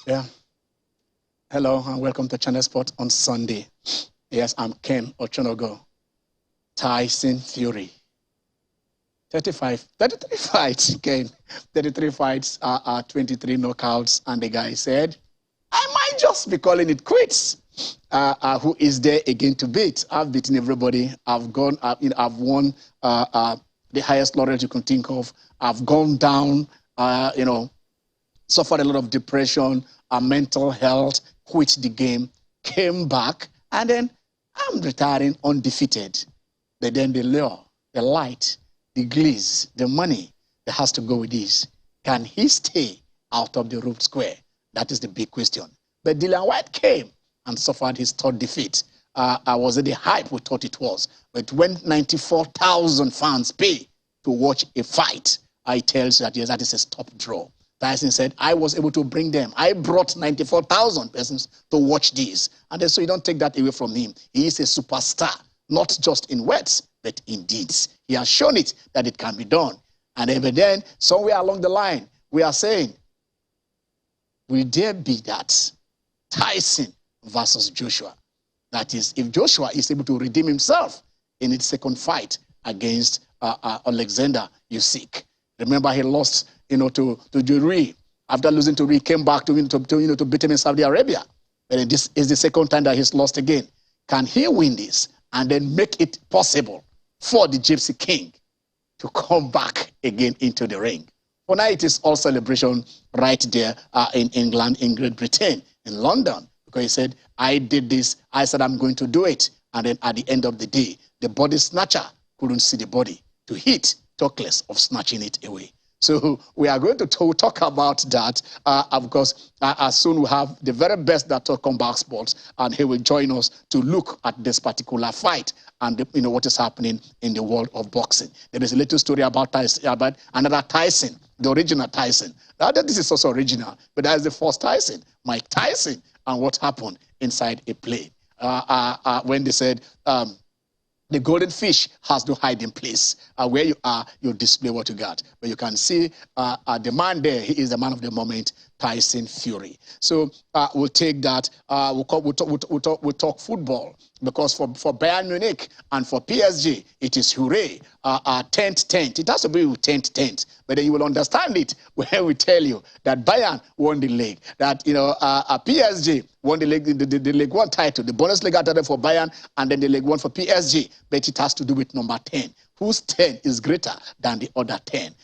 Yeah. Hello and welcome to Channel Sport on Sunday. Yes, I'm Ken Ochonogo. Tyson Fury. 33 fights, Ken. 33 fights, 23 knockouts, and the guy said, I might just be calling it quits. Who is there again to beat? I've beaten everybody. I've won the highest laurel you can think of. I've gone down, suffered a lot of depression, mental health, quit the game, came back, and then I'm retiring undefeated. But then the lure, the light, the gliss, the money that has to go with this. Can he stay out of the root square? That is the big question. But Dillian Whyte came and suffered his third defeat. I was at the hype we thought it was. But when 94,000 fans pay to watch a fight, I tells you that, yes, that is a stop draw. Tyson said, I was able to bring them. I brought 94,000 persons to watch this. And then, so you don't take that away from him. He is a superstar, not just in words, but in deeds. He has shown it that it can be done. And then, somewhere along the line, we are saying, will there be that Tyson versus Joshua? That is, if Joshua is able to redeem himself in his second fight against Alexander Usyk. Remember, he lost, to Juri. After losing to Juri, came back to beat him in Saudi Arabia. And this is the second time that he's lost again. Can he win this and then make it possible for the Gypsy King to come back again into the ring? For now, it is all celebration right there in England, in Great Britain, in London. Because he said, I did this. I said, I'm going to do it. And then at the end of the day, the body snatcher couldn't see the body to hit, talk less of snatching it away. So we are going to talk about that. Of course, as soon we have the very best that talk combat sports, and he will join us to look at this particular fight and what is happening in the world of boxing. There is a little story about Tyson, about another Tyson, the original Tyson. Now that this is also original, but that is the first Tyson, Mike Tyson, and what happened inside a plane when they said. The golden fish has no hiding place. Where you are, you display what you got. But you can see the man there, he is the man of the moment, Tyson Fury. So we'll take that. We'll talk football. Because for Bayern Munich and for PSG, it is hooray, 10th. It has to be with 10th. But then you will understand it when we tell you that Bayern won the league, that PSG won the league, the League 1 title, the bonus league title for Bayern, and then the League 1 for PSG. But it has to do with number 10. Whose 10 is greater than the other 10?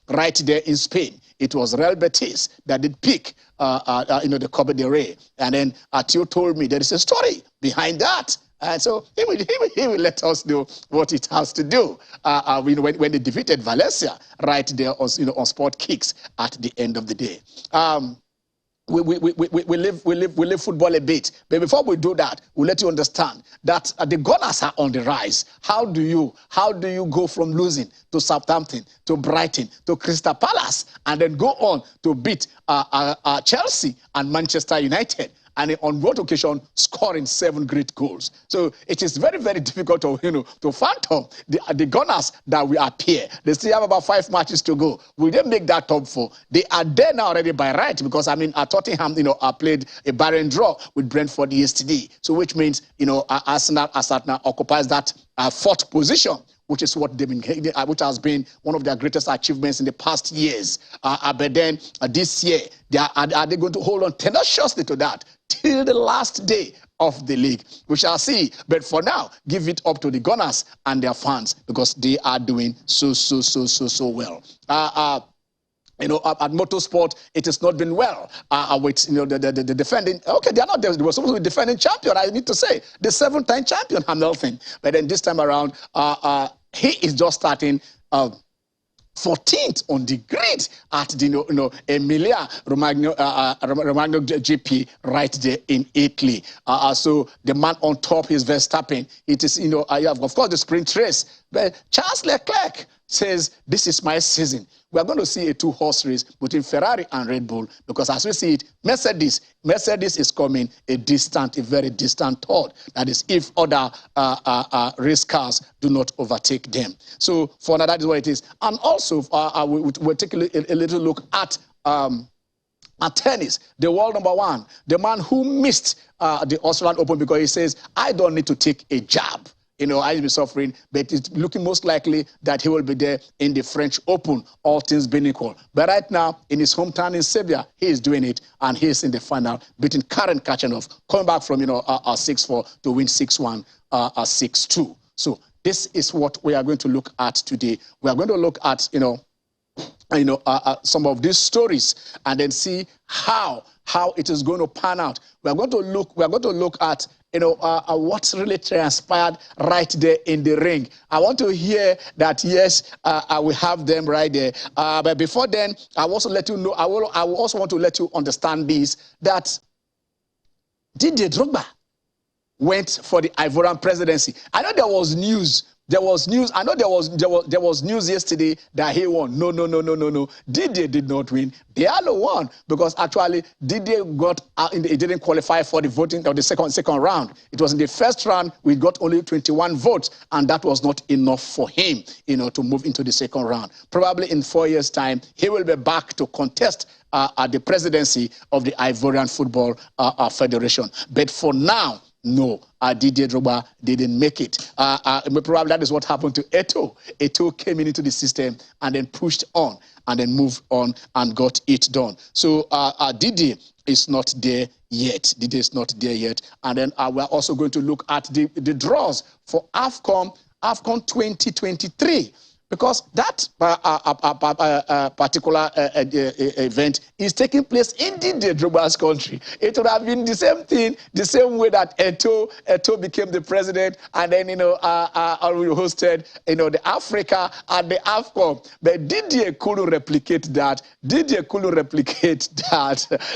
Right there in Spain, it was Real Betis that did pick the Copa del Rey. And then Atio told me there is a story behind that. And so he will let us know what it has to do when they defeated Valencia right there on Sport Kicks at the end of the day. We live football a bit. But before we do that, we'll let you understand that the Gunners are on the rise. How do you go from losing to Southampton, to Brighton, to Crystal Palace, and then go on to beat Chelsea and Manchester United? And on one occasion, scoring 7 great goals. So it is very, very difficult to fathom the Gunners that we appear. They still have about 5 matches to go. Will they make that top 4? They are there now already by right, because Tottenham, played a barren draw with Brentford yesterday. So which means, Arsenal now occupies that 4th position, which is what they've been, which has been one of their greatest achievements in the past years. But then this year, are they going to hold on tenaciously to that till the last day of the league? We shall see. But for now, give it up to the Gunners and their fans, because they are doing so well. At motorsport, it has not been well with the defending. Okay, they are not there. They were supposed to be defending champion. I need to say the 7-time champion Hamilton. But then this time around, he is just starting 14th on the grid at the Emilia Romagna GP right there in Italy. So the man on top is Verstappen. It is you have of course the sprint race, but Charles Leclerc says this is my season. We are going to see a 2-horse race between Ferrari and Red Bull, because as we see it, Mercedes is coming a very distant third. That is, if other race cars do not overtake them. So for now, that is what it is. And also, we'll take a little look at At tennis, the world #1, the man who missed the Australian Open because he says, I don't need to take a jab. You know, I've been suffering, but it's looking most likely that he will be there in the French Open, all things being equal. But right now, in his hometown in Serbia, he is doing it, and he is in the final, beating Karen Khachanov, coming back from, 6-4 to win 6-1, 6-2. So this is what we are going to look at today. We are going to look at, some of these stories and then see how it is going to pan out. We are going to look at what really transpired right there in the ring. I want to hear that, yes, we have them right there. But before then, I will also let you know, I will also want to let you understand this, that Didier Drogba went for the Ivorian presidency. I know there was news. There was news. I know there was news yesterday that he won. No. Didier did not win. Diallo won because actually Didier got he didn't qualify for the voting of the second round. It was in the first round we got only 21 votes, and that was not enough for him, to move into the second round. Probably in 4 years' time he will be back to contest the presidency of the Ivorian Football Federation. But for now, no, Didier Drogba didn't make it. Probably that is what happened to Eto'o. Eto'o came into the system and then pushed on and then moved on and got it done. So Didier is not there yet. Didier is not there yet. And then we're also going to look at the draws for AFCON 2023. Because that particular event is taking place in Didier Drogba's country. It would have been the same thing, the same way that Eto'o became the president, and then we hosted the Africa and the AFCON. But Didier couldn't replicate that.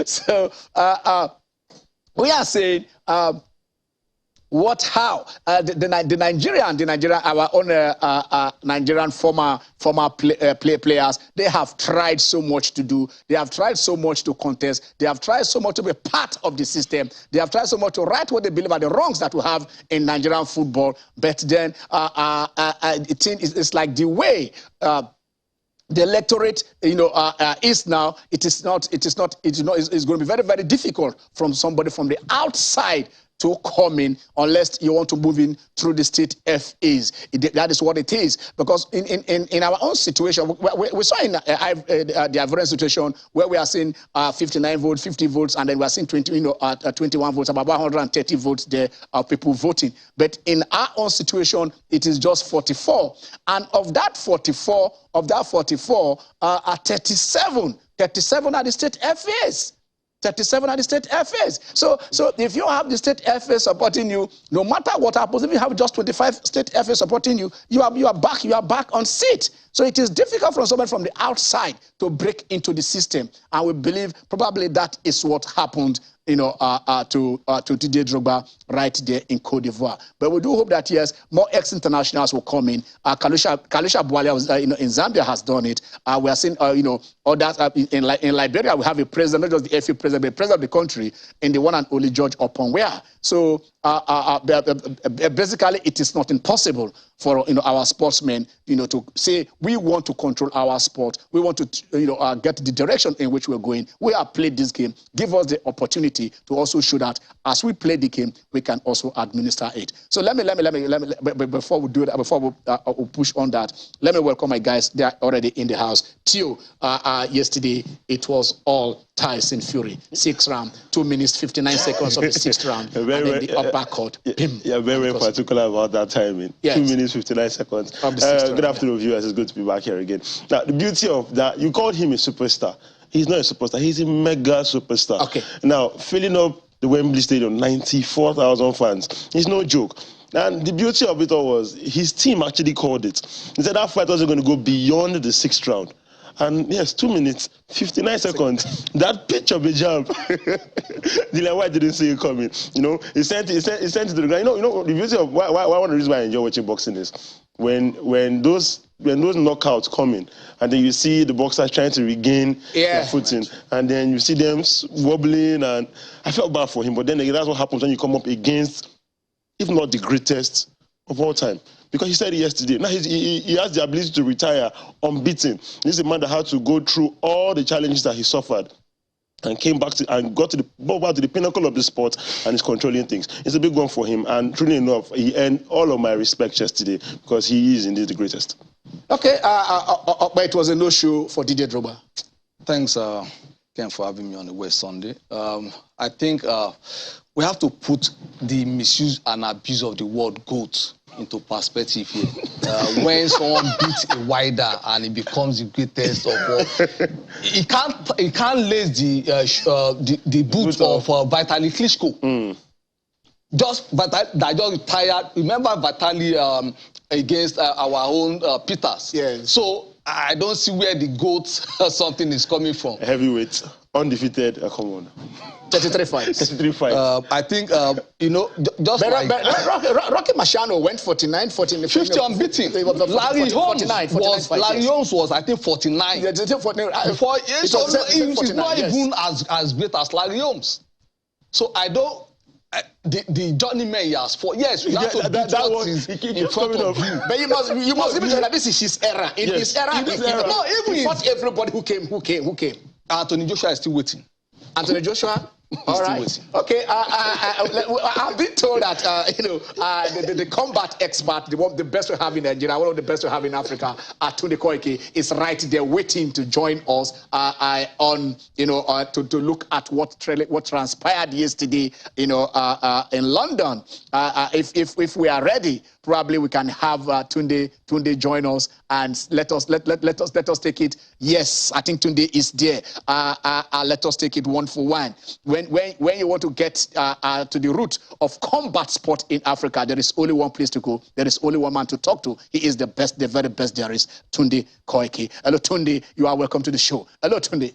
So we are saying. The Nigerian, our own Nigerian former players, they have tried so much to do. They have tried so much to contest. They have tried so much to be part of the system. They have tried so much to right what they believe are the wrongs that we have in Nigerian football. But then it's like the way the electorate, is now. It's going to be very, very difficult from somebody from the outside to come in unless you want to move in through the state FAs. That is what it is. Because in our own situation, we saw in the Ivorian situation where we are seeing 59 votes, 50 votes, and then we are seeing 21 votes, about 130 votes there of people voting. But in our own situation, it is just 44. And of that 44, are 37 are the state FAs. 37 are the state FAs. So if you have the state FA supporting you, no matter what happens, if you have just 25 state FA supporting you, you are back on seat. So it is difficult for someone from the outside to break into the system. And we believe probably that is what happened to Didier Drogba right there in Cote d'Ivoire. But we do hope that, yes, more ex-internationals will come in. Kalisha Bwalya in Zambia has done it. We are seeing, others in Liberia, we have a president, not just the FA president, but the president of the country, in the one and only George Oponwea. So basically, it is not impossible for our sportsmen, to say we want to control our sport. We want to get the direction in which we're going. We have played this game. Give us the opportunity to also show that as we play the game, we can also administer it. So let me before we do that, before we push on that, let me welcome my guys. They are already in the house. Theo, yesterday it was all Tyson Fury. 6th round, 2 minutes 59 seconds of the 6th round, and then the uppercut. Yeah, very particular about that timing. Yes. 2 minutes 59 seconds. Of the 6th round, good afternoon, viewers. It's good to be back here again. Now, the beauty of that, you called him a superstar. He's not a superstar. He's a mega superstar. Okay. Now, filling up the Wembley Stadium, 94,000 fans. It's no joke. And the beauty of it all was his team actually called it. He said that fight wasn't going to go beyond the 6th round. And yes, 2 minutes, 59 seconds. That pitch of a jump. Whyte didn't see it coming. He sent it to the ground. The beauty of one of the reasons why I enjoy watching boxing is when those knockouts come in, and then you see the boxers trying to regain their footing, and then you see them wobbling, and I felt bad for him. But then again, that's what happens when you come up against, if not the greatest of all time. Because he said it yesterday. Now he has the ability to retire unbeaten. This is a man that had to go through all the challenges that he suffered. and came back and got to the pinnacle of the sport and is controlling things. It's a big one for him, and truly enough, he earned all of my respect yesterday because he is indeed the greatest. Okay, but it was a no-show for Didier Drogba. Thanks, Ken, for having me on the West Sunday. I think we have to put the misuse and abuse of the word GOAT into perspective here. When someone beats a wider and it becomes the greatest of all, he can't lace the boots of Vitaly Klitschko. Just retired. Remember Vitaly against our own Peters. Yes. So I don't see where the GOAT something is coming from. Heavyweight, undefeated. Come on. 33 fights. 33 fights. I think, you know, just like... Rocky Marciano went 49, 49. 50 unbeaten. Larry Holmes was, I think, 49. Yeah, 49. Before, he's not even as great as Larry Holmes. So I don't... The journeyman he has fought. Yes, you have to do what is in front of you. But you must even tell that this is his era. In his era, he fought everybody who came. Anthony Joshua is still waiting. Anthony Joshua? All right. Okay. I've been told that the combat expert, the best we have in Nigeria, one of the best we have in Africa, Tunde Koiki, is right there waiting to join us to look at what transpired yesterday, in London. If we are ready, probably we can have Tunde join us and let us take it. Yes, I think Tunde is there. Let us take it one for one. When you want to get to the root of combat sport in Africa, there is only one place to go. There is only one man to talk to. He is the best, the very best there is, Tunde Koiki. Hello, Tunde. You are welcome to the show. Hello, Tunde.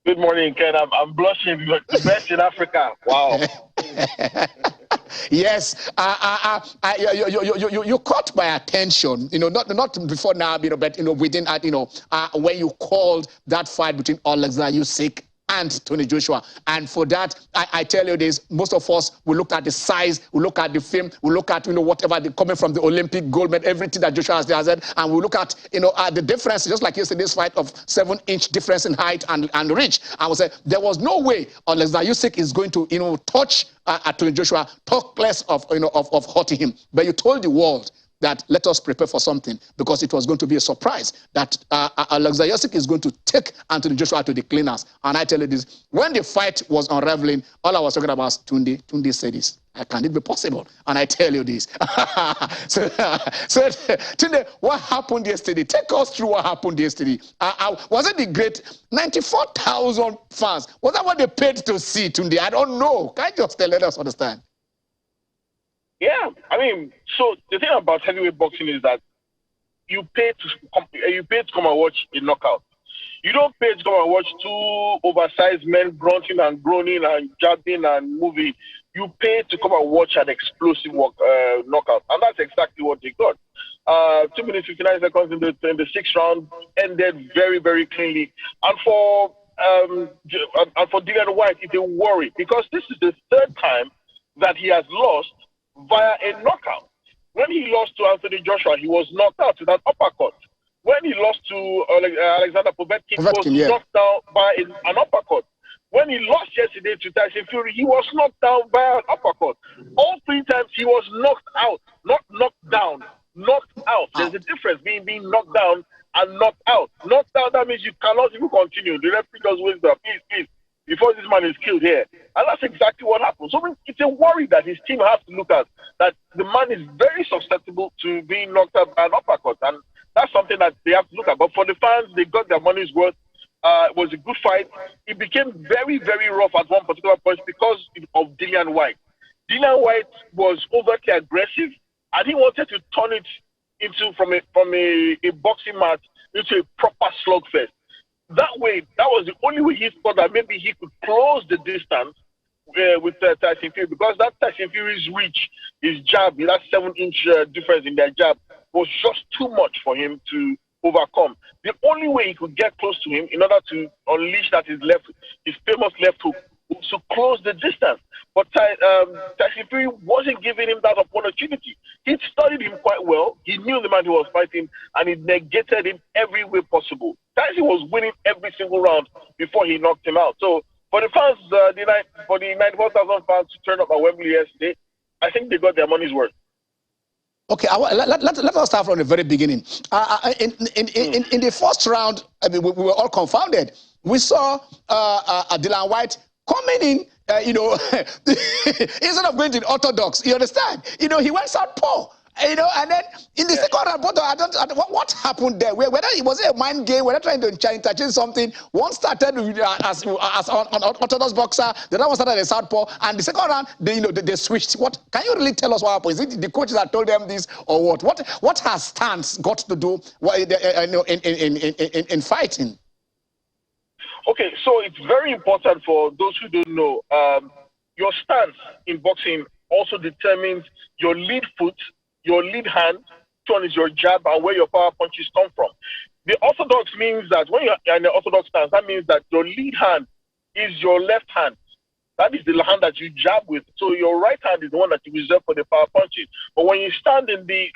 Good morning, Ken. I'm blushing. You're the best in Africa. Wow. Yes, you caught my attention. Not before now, but within when you called that fight between Alexander Usyk and Tony Joshua. And for that, I tell you this, most of us, we look at the size, we look at the film, we look at, whatever coming from the Olympic gold medal, everything that Joshua has said, and we look at, the difference, just like yesterday's fight of 7-inch difference in height and reach. I would say there was no way Alexander Usyk is going to, touch Tony Joshua, talk less of hurting him. But you told the world that let us prepare for something, because it was going to be a surprise that Alexander Usyk is going to take Anthony Joshua to the cleaners. And I tell you this, when the fight was unraveling, all I was talking about was Tunde. Tunde said this. Can it be possible? And I tell you this. so Tunde, what happened yesterday? Take us through what happened yesterday. Was it the great 94,000 fans? Was that what they paid to see, Tunde? I don't know. Can you just let us understand? Yeah, so the thing about heavyweight boxing is that you pay to come and watch a knockout. You don't pay to come and watch two oversized men grunting and groaning and jabbing and moving. You pay to come and watch an explosive knockout, and that's exactly what they got. 2 minutes 59 seconds in the sixth round ended very, very cleanly, and for Dillian Whyte, it's a worry, because this is the third time that he has lost via a knockout. When he lost to Anthony Joshua, he was knocked out with an uppercut. When he lost to Alexander Povetkin, he was knocked down by an uppercut. When he lost yesterday to Tyson Fury, he was knocked down by an uppercut. All 3 times he was knocked out, not knocked down, knocked out. There's a difference being knocked down and knocked out. Knocked down, that means you cannot even continue. The referee just waits there, please, before this man is killed here. And that's exactly what happened. So it's a worry that his team has to look at, that the man is very susceptible to being knocked out by an uppercut. And that's something that they have to look at. But for the fans, they got their money's worth. It was a good fight. It became very, very rough at one particular point because of Dillian Whyte. Dillian Whyte was overtly aggressive, and he wanted to turn it into from a boxing match into a proper slugfest. That way, that was the only way he thought that maybe he could close the distance with Tyson Fury, because that Tyson Fury's reach, his jab, that 7-inch difference in their jab was just too much for him to overcome. The only way he could get close to him in order to unleash his famous left hook to close the distance. But Tyson Fury wasn't giving him that opportunity. He studied him quite well. He knew the man he was fighting, and he negated him every way possible. Tyson was winning every single round before he knocked him out. So for the fans, for the 94,000 fans to turn up at Wembley yesterday, I think they got their money's worth. Okay, let us start from the very beginning. In the first round, I mean, we were all confounded. We saw Dillian Whyte coming in, instead of going to the orthodox, you understand? He went southpaw. And then in the second round, what happened there? Whether it was a mind game, whether trying to interchange something. One started as an orthodox boxer, the other one started as a southpaw, and the second round they switched. What can you really tell us what happened? Is it the coaches that told them this, or what? What has stance got to do in fighting? Okay, so it's very important for those who don't know. Your stance in boxing also determines your lead foot, your lead hand, which one is your jab, and where your power punches come from. The orthodox means that when you're in the orthodox stance, that means that your lead hand is your left hand. That is the hand that you jab with. So your right hand is the one that you reserve for the power punches. But when you stand in the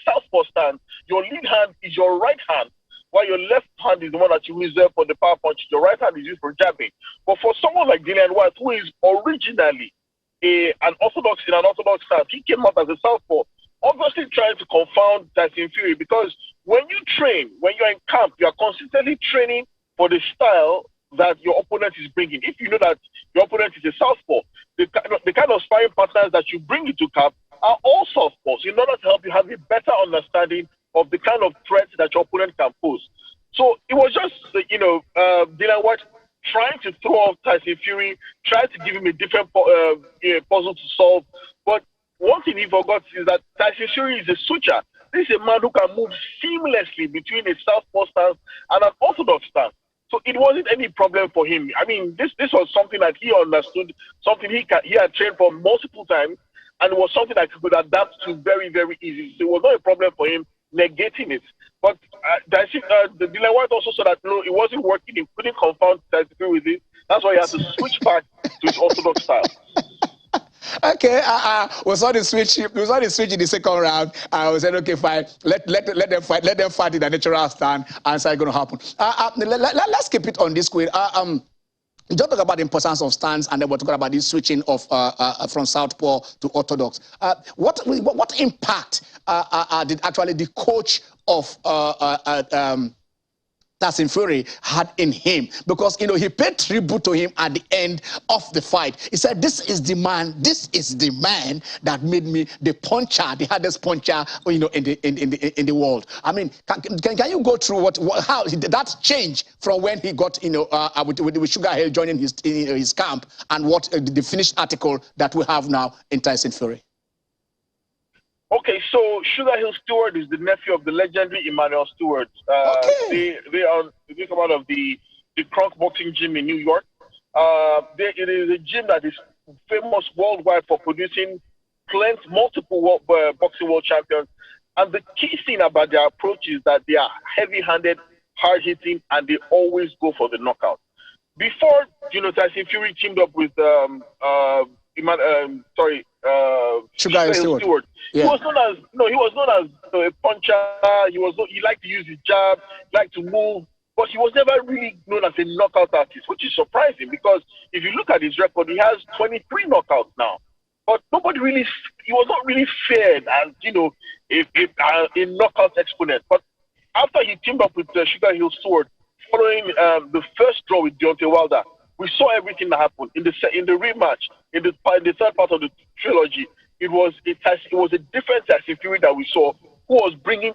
southpaw stance, your lead hand is your right hand, while your left hand is the one that you reserve for the power punches. Your right hand is used for jabbing. But for someone like Dillian Whyte, who is originally an orthodox stance, he came out as a southpaw, obviously trying to confound Tyson Fury, because when you train, when you're in camp, you are consistently training for the style that your opponent is bringing. If you know that your opponent is a southpaw, the kind of sparring partners that you bring into camp are all southpaws, in order to help you have a better understanding of the kind of threats that your opponent can pose. So it was just, Dillian Whyte trying to throw off Tyson Fury, trying to give him a different puzzle to solve. But one thing he forgot is that Tyson Fury is a switcher. This is a man who can move seamlessly between a southpaw stance and an orthodox stance. So it wasn't any problem for him. I mean, this was something that he understood, something he had trained for multiple times, and it was something that he could adapt to very, very easily. So it was not a problem for him negating it. But Dillian Whyte also saw that it wasn't working. He couldn't confound Tyson Fury with it. That's why he had to switch back to his orthodox style. Okay, we saw the switch. We saw the switch in the second round. We said, okay, fine. Let them fight. Let them fight in the natural stand, and it's going to happen. Let's keep it on this way. You just talk about the importance of stance, and then we're talking about this switching of from southpaw to orthodox. What impact did actually the coach of Tyson Fury had in him? Because he paid tribute to him at the end of the fight. He said, "This is the man that made me the puncher, the hardest puncher, in the world." I mean, can you go through how that changed from when he got with Sugar Hill joining his camp, and what the finished article that we have now in Tyson Fury? Okay, so Sugar Hill Stewart is the nephew of the legendary Emmanuel Stewart. They come out of the Kronk Boxing Gym in New York. It is a gym that is famous worldwide for producing multiple boxing world champions. And the key thing about their approach is that they are heavy-handed, hard-hitting, and they always go for the knockout. Before Tyson Fury teamed up with Sugar Hill Stewart. Yeah. He was known as a puncher. He liked to use his jab, liked to move, but he was never really known as a knockout artist, which is surprising, because if you look at his record, he has 23 knockouts now. But he was not really feared as a knockout exponent. But after he teamed up with Sugar Hill Stewart, following the first draw with Deontay Wilder, we saw everything that happened in the rematch, in the third part of the trilogy. It was a different Tyson Fury that we saw, who was bringing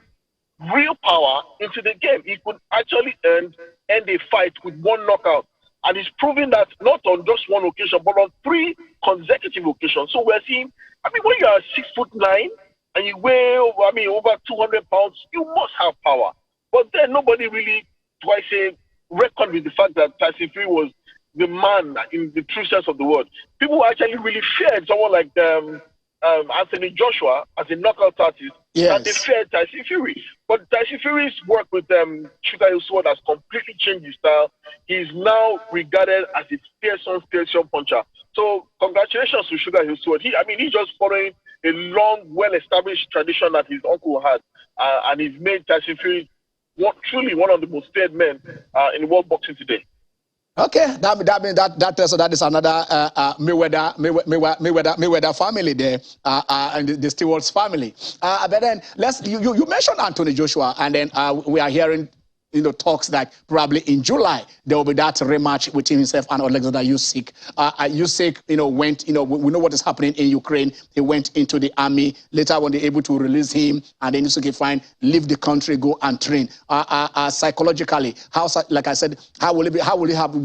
real power into the game. He could actually end a fight with one knockout, and he's proving that not on just one occasion, but on 3 consecutive occasions. So we're seeing, when you are 6'9" and you weigh over 200 pounds, you must have power. But then nobody really, reckoned with the fact that Tyson Fury was the man in the true sense of the word. People actually really feared someone like Anthony Joshua as a knockout artist, that they feared Tyson Fury. But Tyson Fury's work with Sugar Hill Sword has completely changed his style. He's now regarded as a fearsome puncher. So congratulations to Sugar Hill Sword. He's just following a long, well-established tradition that his uncle had, and he's made Tyson Fury truly one of the most feared men in world boxing today. Okay, that is another Mayweather family there, and the Stewart's family. But then you mentioned Anthony Joshua, and then we are hearing talks that probably in July there will be that rematch between himself and Alexander Usyk. Usyk, went, we know what is happening in Ukraine. He went into the army. Later, when they're able to release him, and then Usyk fine, leave the country, go and train. Psychologically, like I said, how will he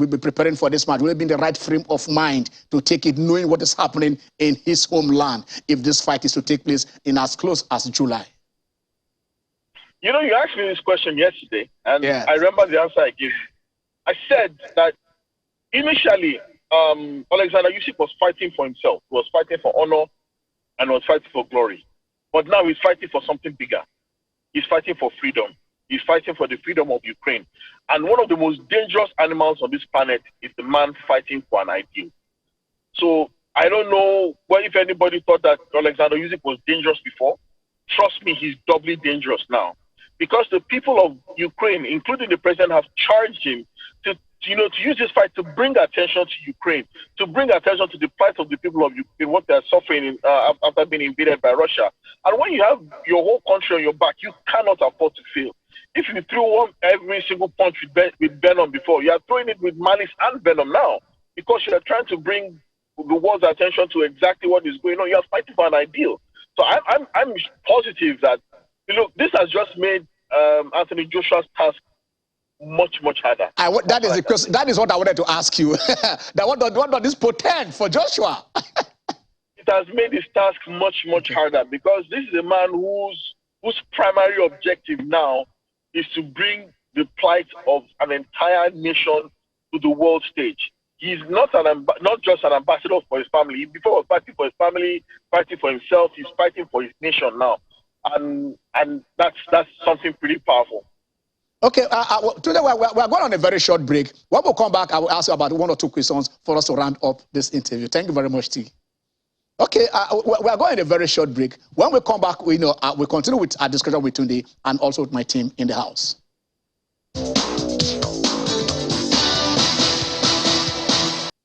be preparing for this match? Will he be in the right frame of mind to take it, knowing what is happening in his homeland, if this fight is to take place in as close as July? You asked me this question yesterday, and I remember the answer I gave you. I said that initially, Alexander Usyk was fighting for himself. He was fighting for honor and was fighting for glory. But now he's fighting for something bigger. He's fighting for freedom. He's fighting for the freedom of Ukraine. And one of the most dangerous animals on this planet is the man fighting for an ideal. So I don't know if anybody thought that Alexander Usyk was dangerous before. Trust me, he's doubly dangerous now. Because the people of Ukraine, including the president, have charged him to use this fight to bring attention to Ukraine, to bring attention to the plight of the people of Ukraine, what they're suffering after being invaded by Russia. And when you have your whole country on your back, you cannot afford to fail. If you threw every single punch with venom before, you are throwing it with malice and venom now, because you are trying to bring the world's attention to exactly what is going on. You are fighting for an ideal. So I'm positive that this has just made Anthony Joshua's task much harder. That is what I wanted to ask you. What does this portend for Joshua? It has made his task much harder, because this is a man whose primary objective now is to bring the plight of an entire nation to the world stage. He's not just an ambassador for his family. Before he was fighting for his family, fighting for himself, he's fighting for his nation now. And that's something pretty powerful. Okay, today we're going on a very short break. When we come back, I will ask you about 1 or 2 questions for us to round up this interview. Thank you very much, T. Okay, we are going on a very short break. When we come back, we continue with our discussion with Tunde and also with my team in the house.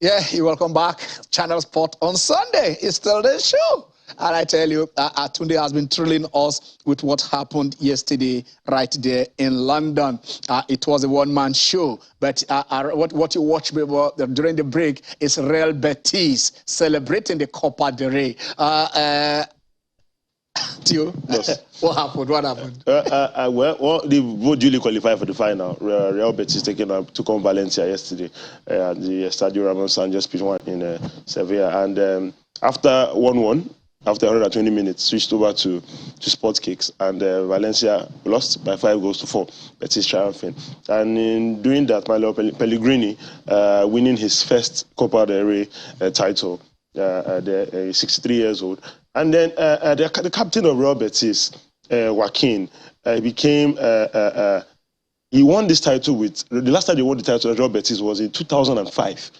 Yeah, you're welcome back. Channel Sport on Sunday. It's still the show. And I tell you, Tunde has been thrilling us with what happened yesterday right there in London. It was a one-man show. But what you watched during the break is Real Betis celebrating the Copa del Rey. Tio, yes. What happened? They both duly qualified for the final. Real Betis took on Valencia yesterday at the Estadio Ramon Sanchez Pizjuan in Sevilla. And after 1-1, after 120 minutes, switched over to sports kicks, and Valencia lost by 5-4. Betis triumphing. And in doing that, Manuel Pellegrini winning his first Copa del Rey title, 63 years old. And then the captain of Real Betis, Joaquin, became... he won this title with... The last time they won the title at Real Betis was in 2005.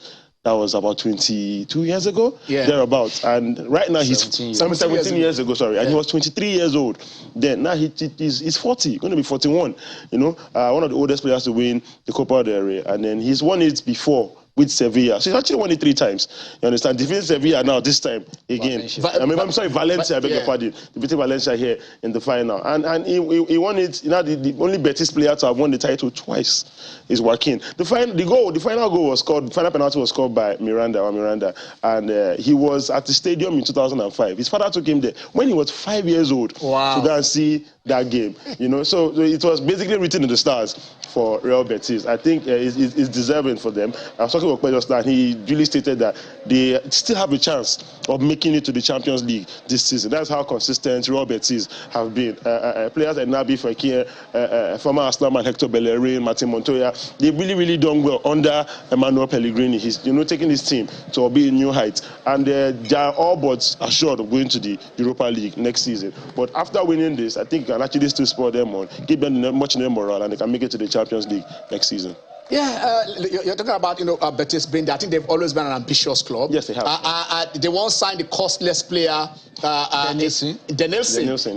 That was about 22 years ago, thereabouts. And right now he's 17 years ago, sorry. And he was 23 years old. Then now he's 40, going to be 41. One of the oldest players to win the Copa del Rey. And then he's won it before with Sevilla. So he's actually won it 3 times. You understand? Defeating Sevilla now, this time again. Valencia, I beg your pardon. Defeating Valencia here in the final. And he won it. The only Betis player to have won the title twice is Joaquin. The final goal was scored, the final penalty was scored by Miranda. And he was at the stadium in 2005. His father took him there when he was 5 years old to go and see that game. You know, so it was basically written in the stars for Real Betis. I think it's deserving for them. I was talking about just now. He really stated that they still have a chance of making it to the Champions League this season. That's how consistent Real Betis have been. Players like Naby Fekir, former Arsenal man Hector Bellerin, Martin Montoya, they've really done well under Emmanuel Pellegrini. He's taking his team to be a new height, and they are all but assured of going to the Europa League next season. But after winning this, I think you can actually still spur them on, give them much more morale, and they can make it to the Champions League next season. Yeah, you're talking about Betis being there. I think they've always been an ambitious club. Yes, they have. They once signed the costless player, Denilson,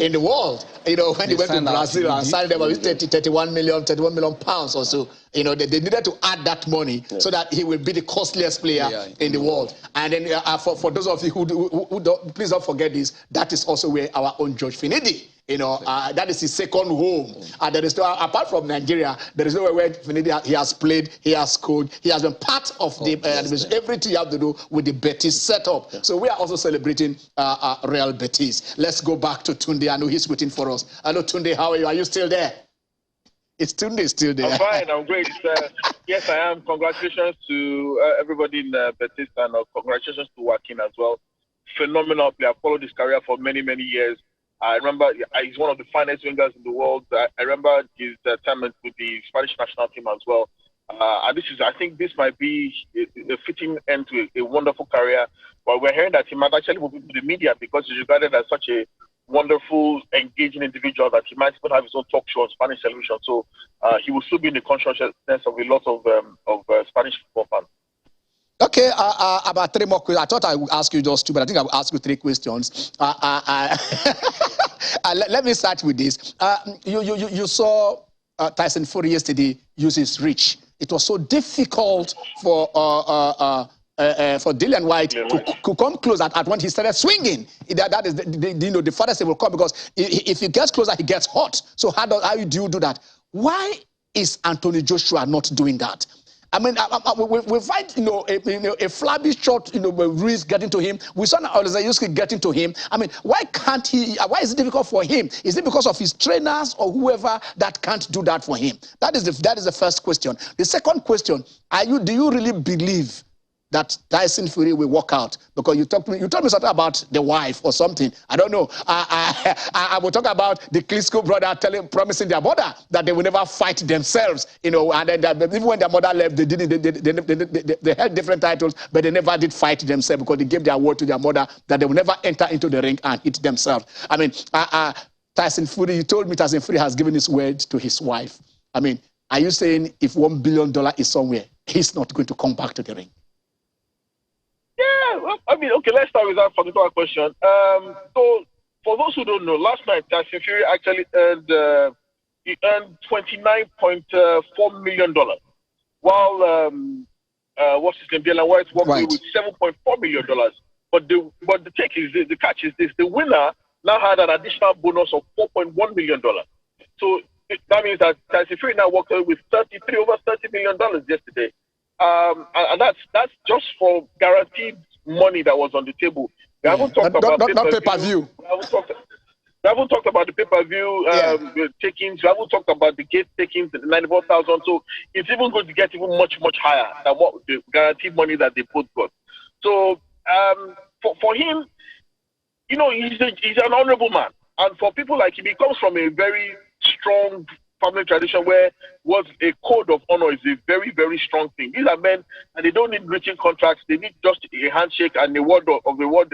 in the world. When they went to Brazil and signed them with 31 million pounds or so. They needed to add that money so that he will be the costliest player in the world. And then for those of you who don't, please don't forget this. That is also where our own George Finidi. That is his second home. And there is no, apart from Nigeria, there is nowhere where Finidi, he has played, he has coached, he has been part of everything you have to do with the Betis setup. Yeah. So we are also celebrating Real Betis. Let's go back to Tunde. I know he's waiting for us. Hello, Tunde. How are you? Are you still there? It's Tunde still there. I'm fine. I'm great. Yes, I am. Congratulations to everybody in Betis, and congratulations to Joaquin as well. Phenomenal player. I've followed his career for many years. I remember he's one of the finest wingers in the world. I remember his time with the Spanish national team as well. And I think this might be a fitting end to a wonderful career. But we're hearing that he might actually move into the media because he's regarded as such a wonderful, engaging individual that he might even have his own talk show on Spanish television. So he will still be in the consciousness of a lot of Spanish football fans. Okay, about 3 more questions. I thought I would ask you just 2, but I think I will ask you 3 questions. Let me start with this. You saw Tyson Fury yesterday use his reach. It was so difficult for Dillian Whyte to come close at when he started swinging. That is the farthest he will come, because if he gets closer, he gets hot. So how do you do that? Why is Anthony Joshua not doing that? I mean, we find, a flabby shot, Ruiz getting to him. We saw Olezayuski getting to him. I mean, why can't he? Why is it difficult for him? Is it because of his trainers or whoever that can't do that for him? That is the first question. The second question: do you really believe that Tyson Fury will walk out? Because you told me something about the wife or something. I don't know. I will talk about the Klitschko brother promising their mother that they will never fight themselves. And then even when their mother left, they held different titles, but they never did fight themselves because they gave their word to their mother that they will never enter into the ring and hit themselves. I mean, Tyson Fury, you told me Tyson Fury has given his word to his wife. I mean, are you saying if $1 billion is somewhere, he's not going to come back to the ring? Yeah, well, I mean, okay, let's start with that particular question. So, for those who don't know, last night Tyson Fury actually earned $29.4 million, while what's his name, Dillian Whyte walked away with $7.4 million. But the catch is this: the winner now had an additional bonus of $4.1 million. So that means that Tyson Fury now walked away with over $30 million yesterday. And that's just for guaranteed money that was on the table. We haven't talked about pay-per-view. We haven't talked about the pay-per-view takings. We haven't talked about the gate takings, the 94,000. So it's even going to get even much higher than what the guaranteed money that they both got. So for him, he's an honorable man, and for people like him, he comes from a very strong family tradition where was a code of honor is a very strong thing. These are men, and they don't need written contracts. They need just a handshake and a word of their word,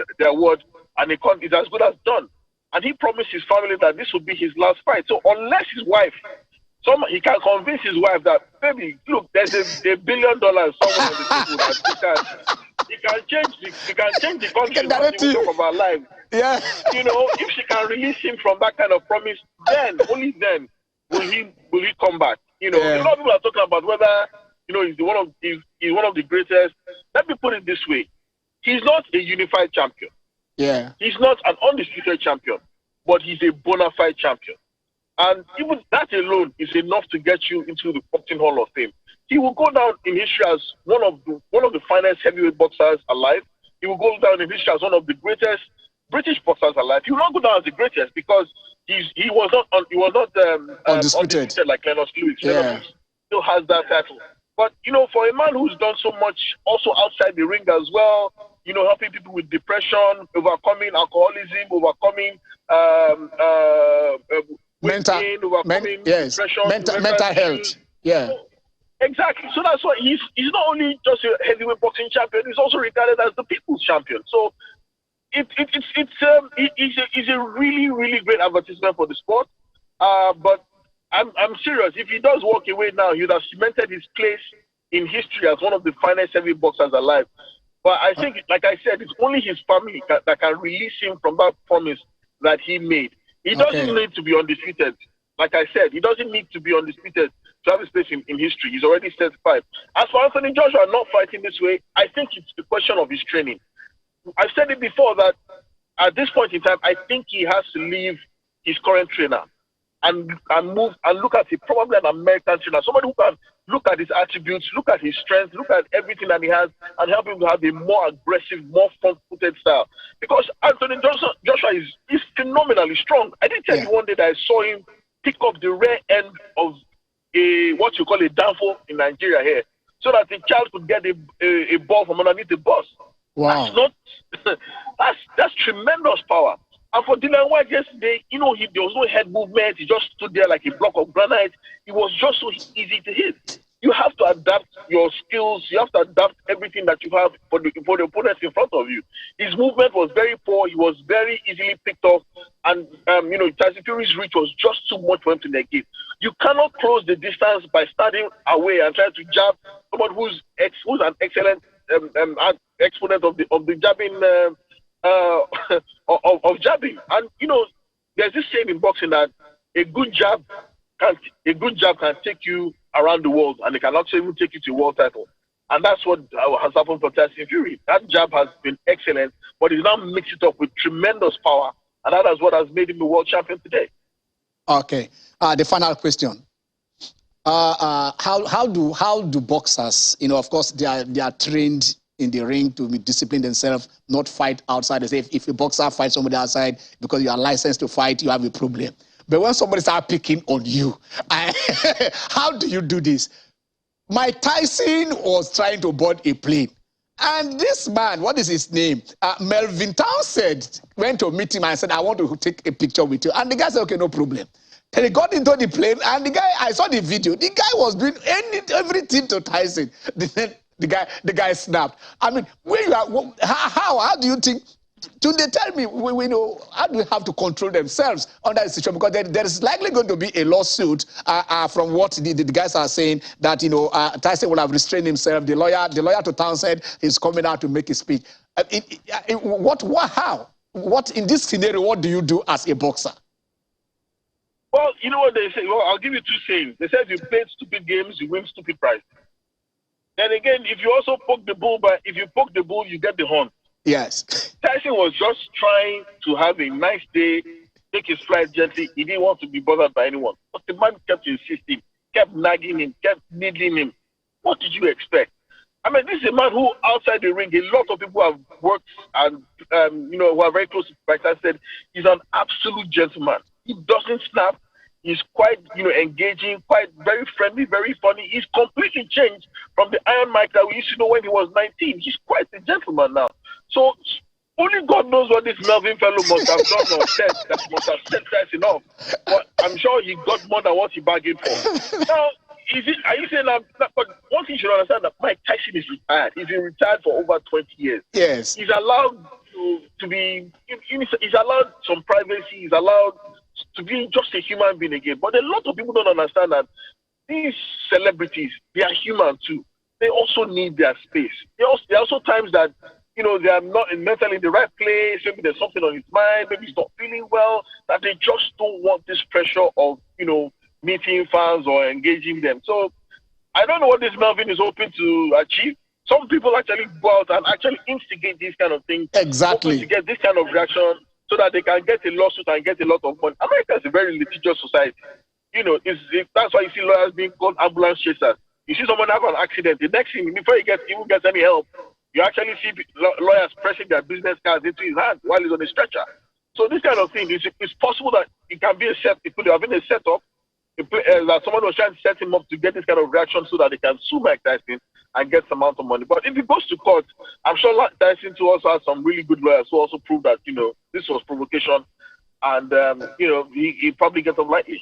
and the contract is as good as done. And he promised his family that this would be his last fight. So unless his wife, he can convince his wife that, baby, look, there's $1 billion somewhere on the table that he can change the country. We talk about life. Yeah. If she can release him from that kind of promise, then only then will he come back? A lot of people are talking about whether he's one of the greatest. Let me put it this way: he's not a unified champion. Yeah, he's not an undisputed champion, but he's a bona fide champion. And even that alone is enough to get you into the Boxing Hall of Fame. He will go down in history as one of the finest heavyweight boxers alive. He will go down in history as one of the greatest British boxers alive. He will not go down as the greatest because he was not undisputed like Lennox Lewis. Yeah. Lennox Lewis still has that title. But for a man who's done so much also outside the ring as well, helping people with depression, overcoming alcoholism, overcoming mental health. Yeah. So, exactly. So that's why he's not only just a heavyweight boxing champion, he's also regarded as the people's champion. So it's a really, really great advertisement for the sport. But I'm serious. If he does walk away now, he would have cemented his place in history as one of the finest heavyweight boxers alive. But I think, like I said, it's only his family that can release him from that promise that he made. He doesn't need to be undefeated. Like I said, he doesn't need to be undefeated to have his place in history. He's already certified. As for Anthony Joshua not fighting this way, I think it's the question of his training. I've said it before that at this point in time, I think he has to leave his current trainer and move and look at it, probably an American trainer, somebody who can look at his attributes, look at his strengths, look at everything that he has, and help him to have a more aggressive, more front-footed style. Because Anthony Joshua is phenomenally strong. I did tell you one day that I saw him pick up the rear end of what you call a downfall in Nigeria here, so that the child could get a ball from underneath the bus. Wow. That's tremendous power. And for Dillian Whyte yesterday, there was no head movement. He just stood there like a block of granite. It was just so easy to hit. You have to adapt your skills. You have to adapt everything that you have for the opponents in front of you. His movement was very poor. He was very easily picked off. And, Tyson Fury's reach was just too much for him to negate. You cannot close the distance by standing away and trying to jab someone who's an excellent exponent of the jabbing of jabbing. And there's this saying in boxing that a good jab can take you around the world, and it can also even take you to a world title. And that's what has happened for Tyson Fury. That jab has been excellent, but he's now mixed it up with tremendous power, and that is what has made him a world champion today. Okay. The final question. How do boxers, of course, they are trained in the ring to be discipline themselves, not fight outside. They say if a boxer fights somebody outside because you are licensed to fight, you have a problem. But when somebody starts picking on you, how do you do this? Mike Tyson was trying to board a plane. And this man, what is his name? Melvin Townsend went to meet him and said, I want to take a picture with you. And the guy said, okay, no problem. And he got into the plane, and the guy, I saw the video, the guy was doing everything to Tyson. The guy snapped. I mean, when you are, how do you think? They tell me, we know, how do we have to control themselves under the situation? Because there is likely going to be a lawsuit from what the guys are saying that, Tyson will have restrained himself. The lawyer to Townsend is coming out to make his speech. How? What, in this scenario, what do you do as a boxer? Well, you know what they say? Well, I'll give you two sayings. They say if you play stupid games, you win stupid prizes. Then again, if you also poke the bull, you get the horn. Yes. Tyson was just trying to have a nice day, take his flight gently. He didn't want to be bothered by anyone. But the man kept insisting, kept nagging him, kept needling him. What did you expect? I mean, this is a man who, outside the ring, a lot of people have worked and, who are very close to Mike Tyson, said he's an absolute gentleman. He doesn't snap. He's quite, engaging, quite very friendly, very funny. He's completely changed from the Iron Mike that we used to know when he was 19. He's quite a gentleman now. So only God knows what this Melvin fellow must have done or said that must have said Tyson off. But I'm sure he got more than what he bargained for. Now, are you saying that? But one thing you should understand that Mike Tyson is retired. He's been retired for over 20 years. Yes. He's allowed to be. He's allowed some privacy. He's allowed to be just a human being again. But a lot of people don't understand that these celebrities, they are human too. They also need their space. There are also times that, they are not mentally in the right place. Maybe there's something on his mind. Maybe he's not feeling well. That they just don't want this pressure of, meeting fans or engaging them. So I don't know what this Melvin is hoping to achieve. Some people actually go out and actually instigate these kind of things. Exactly. To get this kind of reaction so that they can get a lawsuit and get a lot of money. America is a very litigious society. That's why you see lawyers being called ambulance chasers. You see someone have an accident, the next thing, before he even gets any help, you actually see lawyers pressing their business cards into his hand while he's on a stretcher. So this kind of thing it's possible that it can be a set. It could have been a setup. That someone was trying to set him up to get this kind of reaction so that they can sue Mike Tyson and get some amount of money. But if he goes to court, I'm sure Tyson too also has some really good lawyers who also prove that this was provocation, and he probably gets off lightly.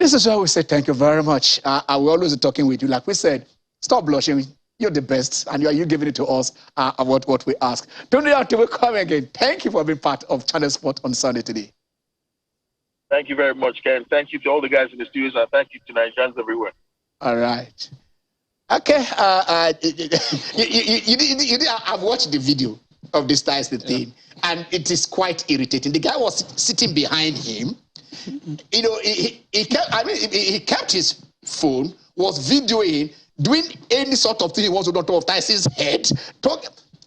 This is why we say thank you very much. I will always be talking with you. Like we said, stop blushing. You're the best, and you giving it to us what we ask. Don't have to come again. Thank you for being part of Channel Sport on Sunday today. Thank you very much, Ken. Thank you to all the guys in the studios, and thank you to Nigerians everywhere. All right. Okay. I've watched the video of this Tyson thing, and it is quite irritating. The guy was sitting behind him. He kept his phone, was videoing, doing any sort of thing he wants to do on top of Tyson's head.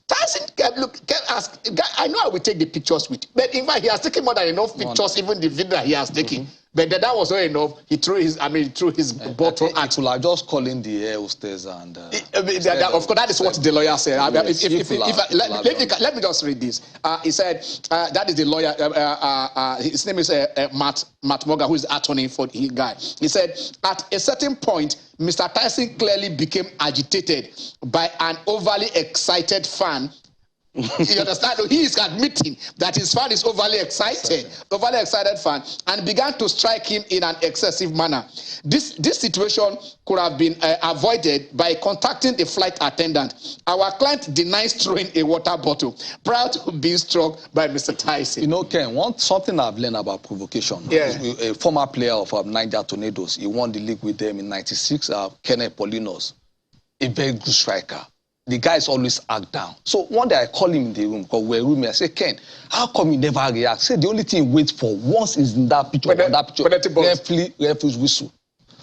Tyson kept asking, I know I will take the pictures with, but in fact, he has taken more than enough pictures, even the video that he has taken. But that was not enough. He threw his bottle at. It will have just calling the air hostess and. Of course, that is what the lawyer said. Let me just read this. He said that is the lawyer. His name is Matt Morgan, who is the attorney for the guy. He said at a certain point, Mr. Tyson clearly became agitated by an overly excited fan. You understand? He is admitting that his fan is overly excited fan, and began to strike him in an excessive manner. This situation could have been avoided by contacting the flight attendant. Our client denies throwing a water bottle prior to being struck by Mr. Tyson. Ken, something I've learned about provocation. Yeah. A former player of Niger Tornadoes, he won the league with them in '96. Kenneth Polinos, a very good striker. The guys always act down. So one day I call him in the room, because we're rooming. I say, Ken, how come you never react? Say the only thing he waits for once is in that picture. Referee's whistle.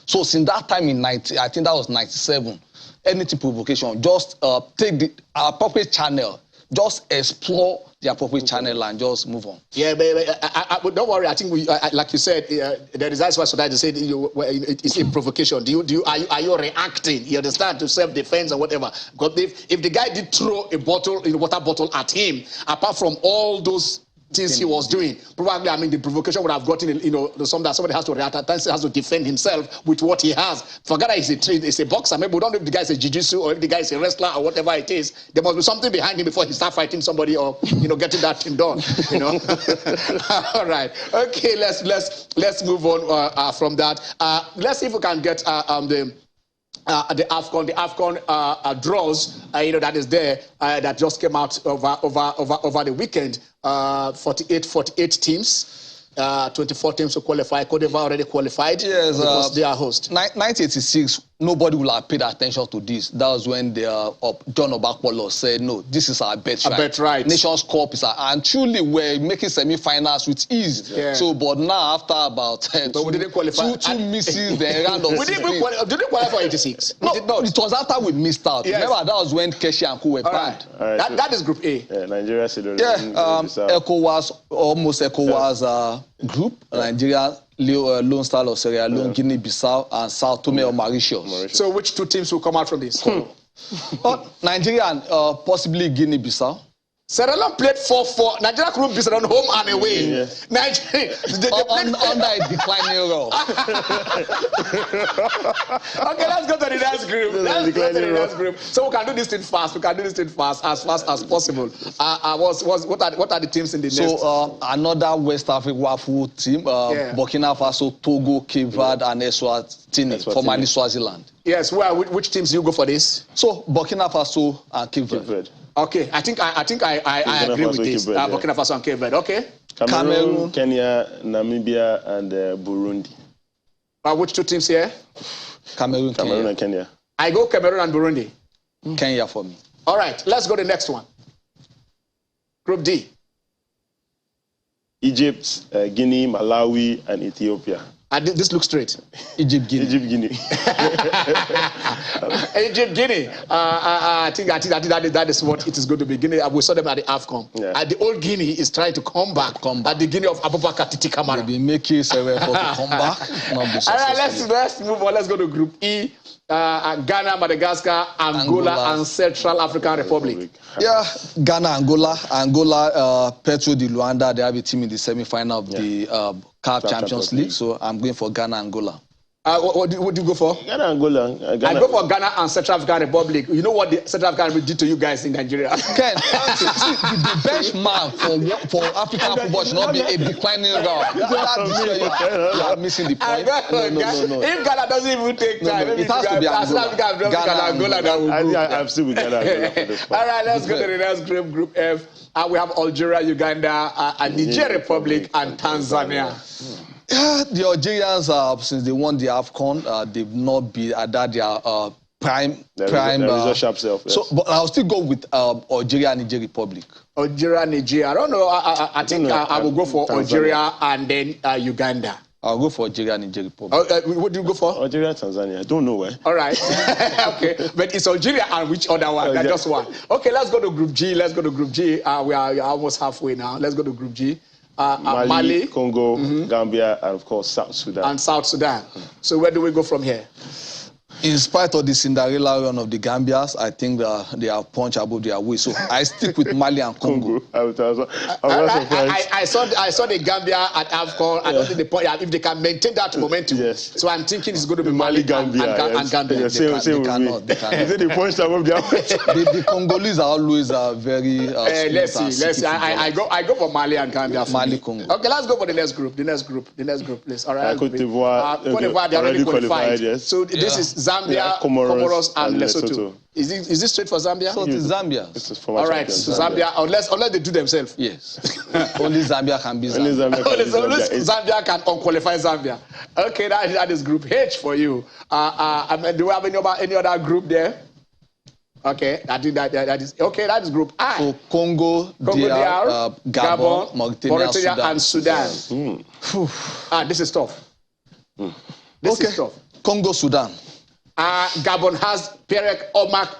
So since that time in I think that was '97, anything provocation, just take the appropriate channel, just explore the appropriate channel and just move on. Yeah, but don't worry. I think like you said, the results was that they said it's a provocation. Are you reacting? You understand, to self-defense or whatever? Because if the guy did throw a water bottle at him, apart from all those things he was doing, probably the provocation would have gotten somebody has to react. Tyson has to defend himself with what he has. Forget that he's a boxer. Maybe we don't know if the guy is a jiu-jitsu or if the guy is a wrestler or whatever it is. There must be something behind him before he starts fighting somebody or getting that thing done. All right. Okay. Let's move on from that. Let's see if we can get the AFCON draws, that is there, that just came out over the weekend. 48 teams. 24 teams to qualify. Cote d'Ivoire already qualified. Yes, because they are host. 1986, nobody will have paid attention to this. That was when John Obakwolo said, no, this is our bet right. A bet right. Nations Cup is and truly we're making semi-finals with ease. Yeah. So, but now after about we didn't qualify. two misses, the round of did we qualify for 86? No, it was after we missed out. Yes. Remember, that was when Keshi and Ku were banned. Right. That is Group A. Yeah, Nigeria, ECOWAS group, Nigeria, Lone Star of Sierra Leone, Guinea-Bissau, and Sao Tome or Mauritius. So which two teams will come out from this? Nigeria and possibly Guinea-Bissau. Sierra Leone played 4-4. Nigeria could beat Sierra Leone home and away. Yeah. Nigeria, under a declining roll. Okay, let's go to the next group. So we can do this thing fast. As fast as possible. What are the teams in the next? So another West Africa full team, Burkina Faso, Togo, Cape Verde, and Eswatini, formerly Swaziland. Yes, which teams do you go for this? So Burkina Faso and Cape Verde. Okay, I think I agree with this. Burkina Faso and Cape Verde. Okay. Cameroon, Kenya, Namibia, and Burundi. Which two teams here? Cameroon and Kenya. I go Cameroon and Burundi. Kenya for me. All right, let's go to the next one. Group D. Egypt, Guinea, Malawi, and Ethiopia. This looks straight. Egypt, Guinea. Egypt, Guinea. Egypt, Guinea. I think that is what it is going to be. Guinea. We saw them at the AFCON. Yeah. The old Guinea is trying to come back. At the Guinea of Abubakar Titi Kamara. They've been making several efforts to come back. Not be successful. All right, let's move on. Let's go to Group E. Ghana, Madagascar, Angola, and Central African Republic. Yeah, Ghana, Angola, Petro di Luanda, they have a team in the semi-final of the CAF Champions League. So I'm going for Ghana, Angola. What do you go for? Ghana, Angola. I go for Ghana and Central African Republic. You know what the Central African Republic did to you guys in Nigeria? Ken, the benchmark for African football should not be a declining route. You are missing the point. No. If Ghana doesn't even take time, it has to be Angola. I'm still with Ghana, Angola for this part. All right, let's go to the next group, Group F. We have Algeria, Uganda, Niger Republic, and Tanzania. Yeah, the Algerians, since they won the AFCON, they've not been at that their prime. Sharp self, yes. So, but I'll still go with Algeria and Niger Republic. Algeria, Niger. I don't know. I think I will go for Tanzania. Algeria and then Uganda. I'll go for Algeria and Niger Republic. What do you go for? Algeria, Tanzania. I don't know where. All right. Okay. But it's Algeria and which other one? Just one. Okay, let's go to Group G. We are almost halfway now. Let's go to Group G. Mali, Congo, Gambia, and of course South Sudan. So where do we go from here? In spite of the Cinderella run of the Gambians, I think they are punch above their weight. So I stick with Mali and Congo. I saw the Gambia at AFCON. I don't think if they can maintain that momentum. Yes. So I'm thinking it's going to be Mali, Gambia, and Gambia. Yes, They cannot. They punch above their weight. The Congolese are always very. Let's see. I go for Mali and Gambia. Mali, Congo. Okay, let's go for the next group. The next group, please. All right. Cote d'Ivoire. They already qualified. Yes. So this is Zambia, Comoros, and Lesotho. Is this straight for Zambia? So it's Zambia. All right, so Zambia, unless they do themselves. Yes. Only Zambia can be Zambia. Only Zambia can unqualify Zambia. Okay, that is Group H for you. Do we have any other group there? Okay, that is okay. That is Group I. So Congo, DR, Gabon, Mauritania, and Sudan. This is tough. This is tough. Congo, Sudan. Gabon has Pierre Aubameyang,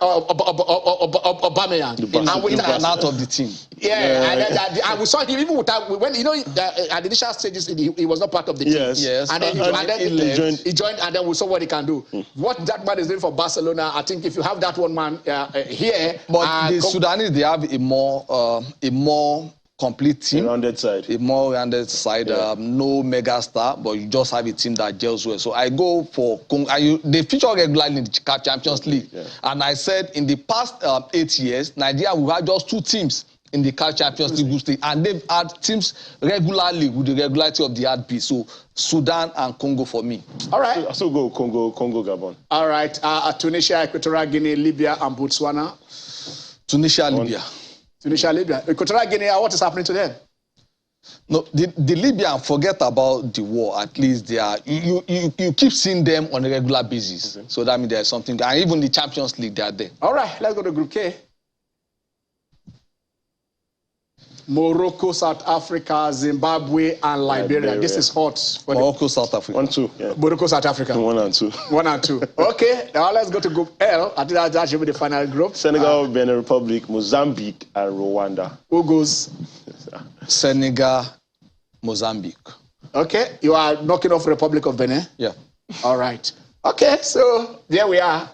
and with and out of the team. And we saw him even without when at the initial stages he was not part of the team. Yes. And then he joined, and then we saw what he can do. What that man is doing for Barcelona, I think if you have that one man here, but the Sudanese they have a more complete team, a more rounded side. No mega star, but you just have a team that gels well. So I go for Congo. They feature regularly in the CAF Champions League, and I said in the past 8 years, Nigeria will have just 2 teams in the CAF Champions League stage, and they've had teams regularly with the regularity of the heartbeat. So Sudan and Congo for me. All right. I still go Congo, Gabon. All right. Tunisia, Equatorial Guinea, Libya, and Botswana. Tunisia, Libya. Equatorial Guinea, what is happening to them? No, the Libyans, forget about the war. At least they are. You keep seeing them on a regular basis. Okay. So that means there's something. And even the Champions League, they are there. All right, let's go to Group K. Morocco, South Africa, Zimbabwe, and Liberia. This is hot. For Morocco, South Africa. 1-2. Yeah. Morocco, South Africa. 1 and 2. 1 and 2. Okay, now let's go to Group L. I think that should be the final group. Senegal, Benin Republic, Mozambique, and Rwanda. Who goes? Senegal, Mozambique. Okay, you are knocking off Republic of Benin? Yeah. All right. Okay, so there we are.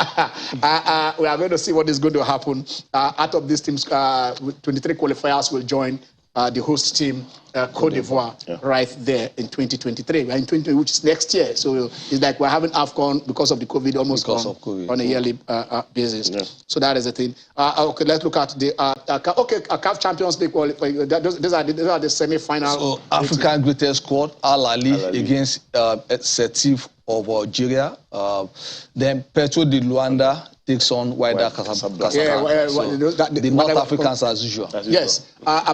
We are going to see what is going to happen. Out of these teams, 23 qualifiers will join the host team, Cote d'Ivoire, right there in 2023. We're in 2020, which is next year. So it's like we're having AFCON because of the COVID almost on a yearly basis. Yeah. So that is the thing. Okay, let's look at the CAF Champions League qualifiers. These are the semi-final. So African greatest squad, Al Ahly against Setif of Algeria. Then Petro di Luanda takes on Whyte Casablanca. The North Africans as usual. Yes.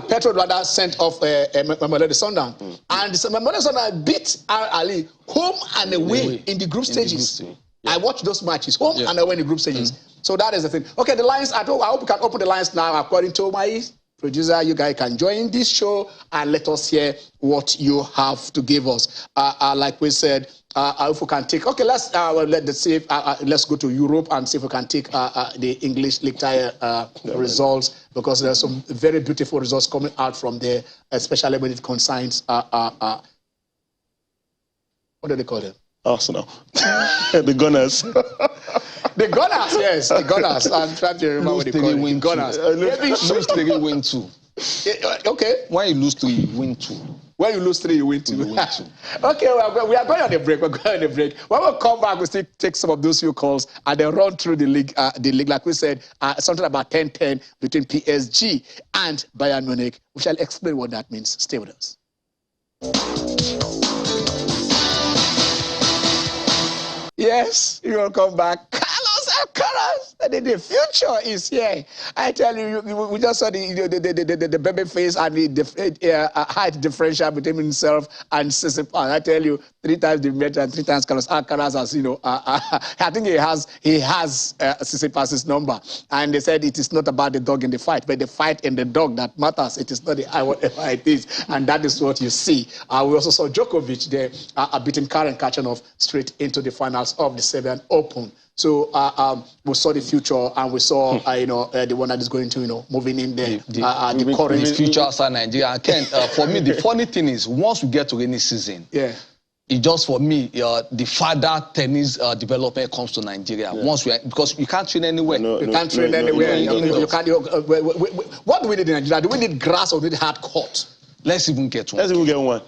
Petro di Luanda sent off Mamelodi Sundowns. And Mamelodi Sundowns beat Al Ahly home and away in the group stages. I watched those matches, home and away in the group stages. So that is the thing. Okay, the lines, I hope we can open the lines now according to my Producer, you guys can join this show and let us hear what you have to give us. Like we said, if we can take, okay, let's let's go to Europe and see if we can take the English League Tire results, because there are some very beautiful results coming out from there, especially when it concerns what do they call them? Arsenal. The Gunners. The Gunners, yes, the Gunners. I'm trying to remember what they call it. The Gunners. Lose 3, win 2. Okay. When you lose 3, you win 2. When you lose 3, you win 2. You win 2. Okay, we are going on a break. We're going on a break. When we come back, we'll still take some of those few calls and then run through the league. Like we said, something about 10-10 between PSG and Bayern Munich. We shall explain what that means. Stay with us. Yes, you will come back. Carlos, the future is here. I tell you, we just saw the baby face and the height differential between himself and Tsitsipas. I tell you, 3 times the meter and 3 times Carlos. Carlos has, I think he has Tsitsipas' number. And they said it is not about the dog in the fight, but the fight and the dog that matters. It is not the eye, whatever it is. And that is what you see. We also saw Djokovic there beating Karen Khachanov straight into the finals of the Serbian Open. So we saw the future, and we saw the one that is going to moving in there. The current future outside Nigeria. And Ken, for me, the funny thing is, once we get to rainy season, it just for me the further tennis development comes to Nigeria. Once because you can't train anywhere. You can't train anywhere. You can't. What do we need in Nigeria? Do we need grass or do we need hard court? Let's even get one. Let's even get one.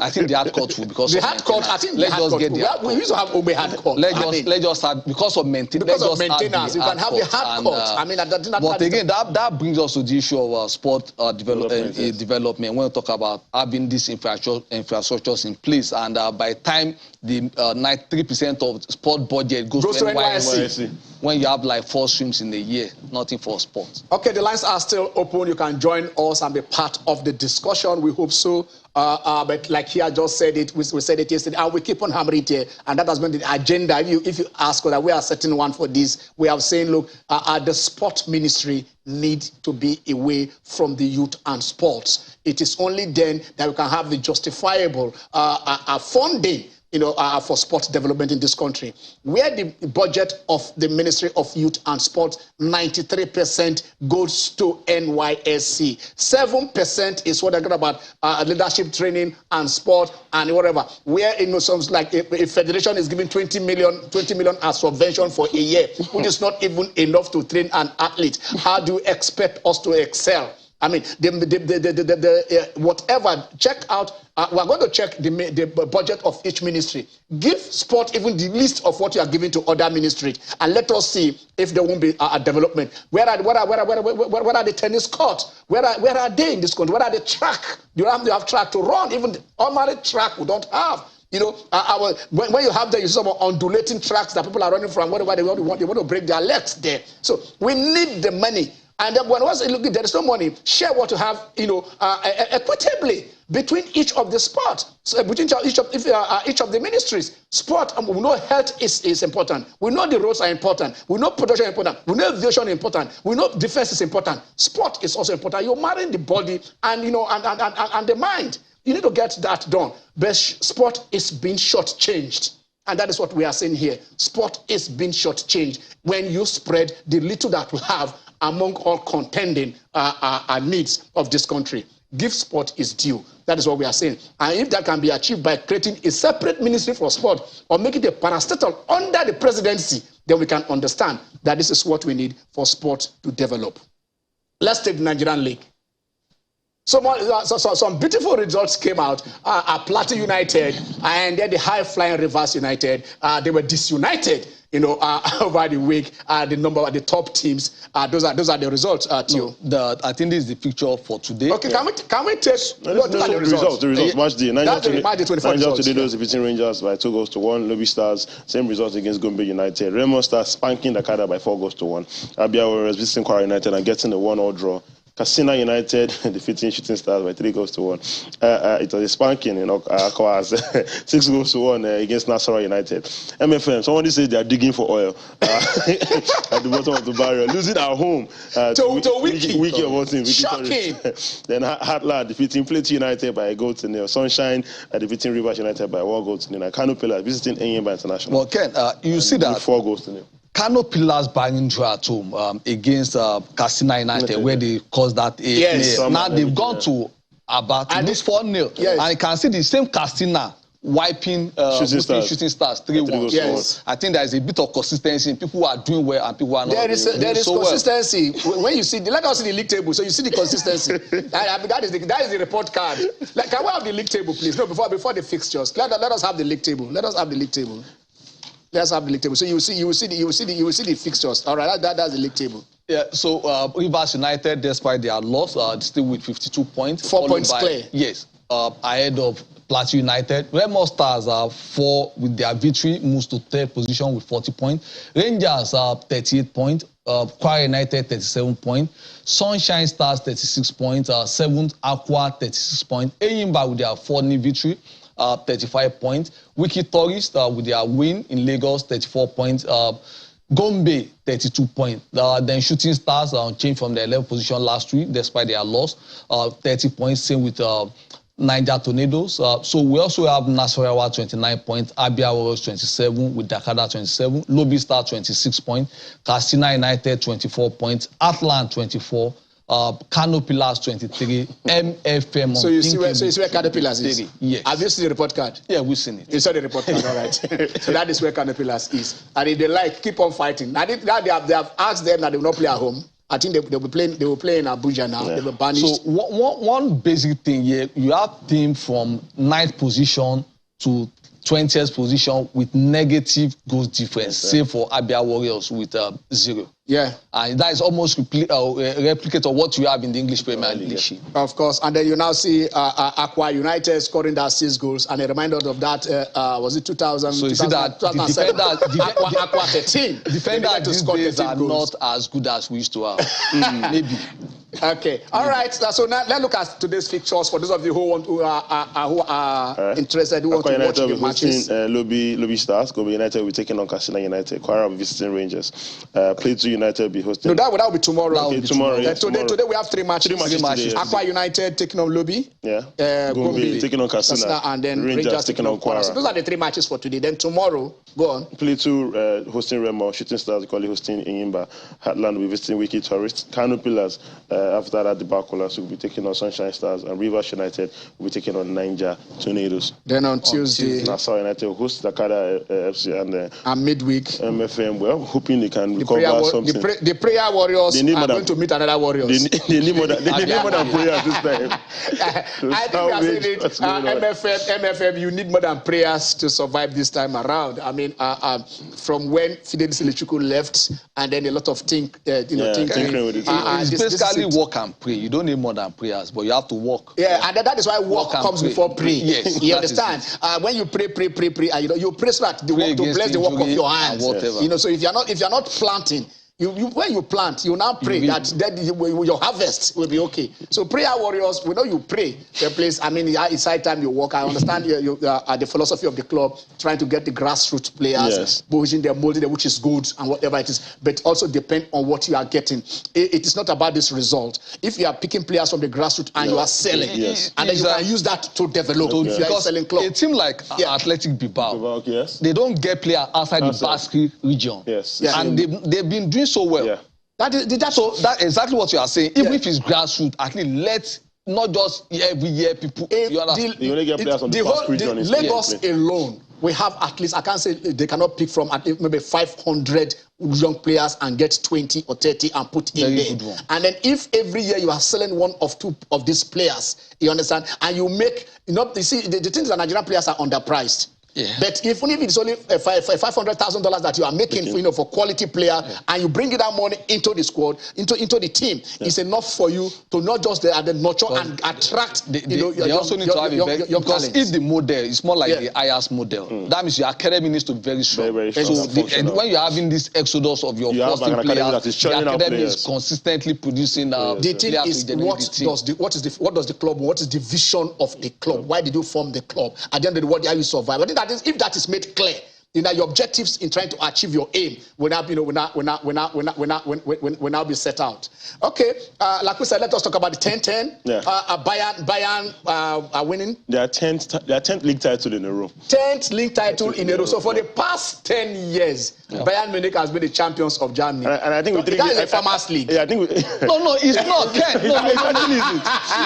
I think the hard court will, because the hard court. I think let's just get the hard court. We used to have Obe hard court. Let's just have, because of maintenance. Because of maintenance, you can have the hard court. I mean, but again, that brings us to the issue of sport development. When we talk about having these infrastructures in place, and by the time the 93% of sport budget goes to NYSC, when you have like 4 streams in a year, nothing for sport. Okay, the lines are still open. You can join us and be part of the discussion. We hope so. But like he had just said it, we said it yesterday, and we keep on hammering it here, and that has been the agenda. If you ask us that we are setting one for this, we are saying, look, the sport ministry need to be away from the youth and sports. It is only then that we can have the justifiable funding for sports development in this country, where the budget of the Ministry of Youth and Sport, 93% goes to NYSC. 7% is what I got about leadership training and sport and whatever. Where some like a federation is giving 20 million as subvention for a year, which is not even enough to train an athlete. How do you expect us to excel? I mean, whatever, check out, we're going to check the budget of each ministry. Give sport even the list of what you are giving to other ministries, and let us see if there won't be a development. Where are the tennis courts? Where are they in this country? Where are the track? Do you have track to run? Even the ordinary track we don't have. When you have you see some undulating tracks that people are running from, whatever they want to break their legs there. So we need the money. And then when once look, there is no money, share what you have, equitably between each of the sports, between each of the ministries. Sport, we know health is important. We know the roads are important. We know production is important. We know aviation is important. We know defense is important. Sport is also important. You're marrying the body and and the mind. You need to get that done. But sport is being shortchanged. And that is what we are saying here. Sport is being shortchanged when you spread the little that we have among all contending needs of this country. Give sport its due. That is what we are saying. And if that can be achieved by creating a separate ministry for sport or make it a parastatal under the presidency, then we can understand that this is what we need for sport to develop. Let's take the Nigerian League. Some beautiful results came out. Plateau United and then the high-flying Rivers United, they were disunited, over the week. The top teams. Those are the results. Theo. I think this is the picture for today. Okay, can we take the results? Match day. Niger today was defeating Rangers by 2-1. Lobby Stars, same result against Gombe United. Remo Stars spanking Dakar by 4-1. Abia was visiting Kwara United and getting a 1-1 draw Katsina United defeating Shooting Stars by 3-1. It was a spanking, Akwa's 6-1 against Nasarawa United. MFM, somebody said they are digging for oil at the bottom of the barrel, losing at home to Wiki of all teams. Shocking. Then Heartland defeating Plateau United by 1-0. Sunshine defeating Rivers United by 1-0. Kano Pillars visiting Enyimba International. Well, Ken, you see that 4-0. Kano Pillars banging draw at home against Katsina United, where they caused that 8-0. Yes. Now they've gone to about 4-0. Yes. And you can see the same Katsina wiping Shooting Stars 3-1. Yes. I think there is a bit of consistency. People are doing well and people are not there is so consistency. Well. When you see, let us see the league table, so you see the consistency. that is the report card. Like, can we have the league table, please? No, before the fixtures. Let us have the league table. Let us have the league table. Let's have the league table. So you will see the fixtures. All right, that's the league table. Yeah. So Rivers United, despite their loss, still with 52 points. 4 points clear. Yes, ahead of Plateau United. Remo Stars are 4 with their victory, moves to 3rd position with 40 points. Rangers are 38 points. Kwara United 37 points. Sunshine Stars 36 points. 7th Aqua 36 points. Enyimba with their 4-0 victory. 35 points. Wiki Tourist with their win in Lagos, 34 points. Gombe, 32 points. Then Shooting Stars changed from their 11th position last week, despite their loss. 30 points, same with Niger Tornadoes. So we also have Nasarawa, 29 points. Abia Warriors, 27, with Dakada, 27. Lobby Star, 26 points. Katsina United, 24 points. Atlant, 24. Kano Pillars 23, MFM. So you see where Kano Pillars is? Yes. Have you seen the report card? Yeah, we've seen it. You saw the report card, all right. So that is where Kano Pillars is. And if they like, keep on fighting. Now they have asked them that they will not play at home. I think they will play in Abuja now. Yeah. They were banished. So one basic thing here, you have team from 9th position to 20th position with negative goal difference, save for Abia Warriors with 0. Yeah. And that is almost replicate of what you have in the English Premier League. Of course. And then you now see Aqua United scoring that 6 goals. And a reminder of that, was it 2000? So you see that the Aqua 13. Defenders these days are not as good as we used to have. Maybe. Okay. All right. So now let's look at today's fixtures for those of you who are interested, who want to watch the matches. Lobby Stars, Gombe United will be taking on Katsina United. Kwara will be visiting Rangers. Plateau United will be hosting. No, that will be tomorrow. Tomorrow. Yeah, today we have 3 matches. 3 matches. Aqua United taking on Lobby. Yeah. Gombe taking on Katsina. And then Rangers taking on Kwara. So those are the 3 matches for today. Then tomorrow, go on. Plateau hosting Remo. Shooting Stars hosting Enyimba. Heartland will be visiting Wiki Tourist. Kano Pillars after that debacle will be taking on Sunshine Stars, and Rivers United will be taking on Niger Tornadoes. Then on Tuesday, Nassau United will host Dakada FC and midweek MFM. Well, hoping they can recover something. The prayer warriors are going to meet another warriors. They need more than prayers this time. I think we are saying it. MFM, you need more than prayers to survive this time around. I mean, from when Fidelis Ilichukwu left, and then a lot of tinkering with it. It's basically walk and pray. You don't need more than prayers, but you have to walk. Yeah, and that is why walk comes before pray. Yes, you understand? When you pray, and you pray so that the work to bless the work of your hands. Whatever. So if you're not planting, when you plant, you now pray that your harvest will be okay. So prayer warriors, we know you pray the place. I mean, it's high time you walk. I understand the philosophy of the club, trying to get the grassroots players, molding them, which is good and whatever it is. But also depend on what you are getting. It is not about this result. If you are picking players from the grassroots and you are selling, and then you can use that to develop. If you are selling club. A team like Athletic Bilbao, they don't get players outside the Basque region. And they've been doing so well. Yeah. That's exactly what you are saying. Even if it's grassroots, at least let not just every year people. You only get players on the Basque region. Lagos alone, we have at least, I can't say they cannot pick from at least maybe 500 young players and get 20 or 30 and put in there. And then if every year you are selling 1 or 2 of these players, you understand, and you make, you see, the things that Nigerian players are underpriced. Yeah. But even if it's only $500,000 that you are making for quality player, and you bring that money into the squad, into the team, it's enough for you to not just nurture and attract. They also need to have a because if the model is more like the IAS model, that means your academy needs to be very strong. Very strong. So when you're having this exodus of your first team players, the academy is consistently producing the thing is what does the club, what is the vision of the club? Why did you form the club? At the end of the day, how you survive? I think that is, if that is made clear, your objectives in trying to achieve your aim will now be set out. Okay, like we said, let us talk about the 10-10. Yeah. Bayern are winning. Their 10th league title in a row. 10th league title in a row. So for the past 10 years, Bayern Munich has been the champions of Germany. And I think that is a farmers league. Yeah, I think no, it's not. Ken.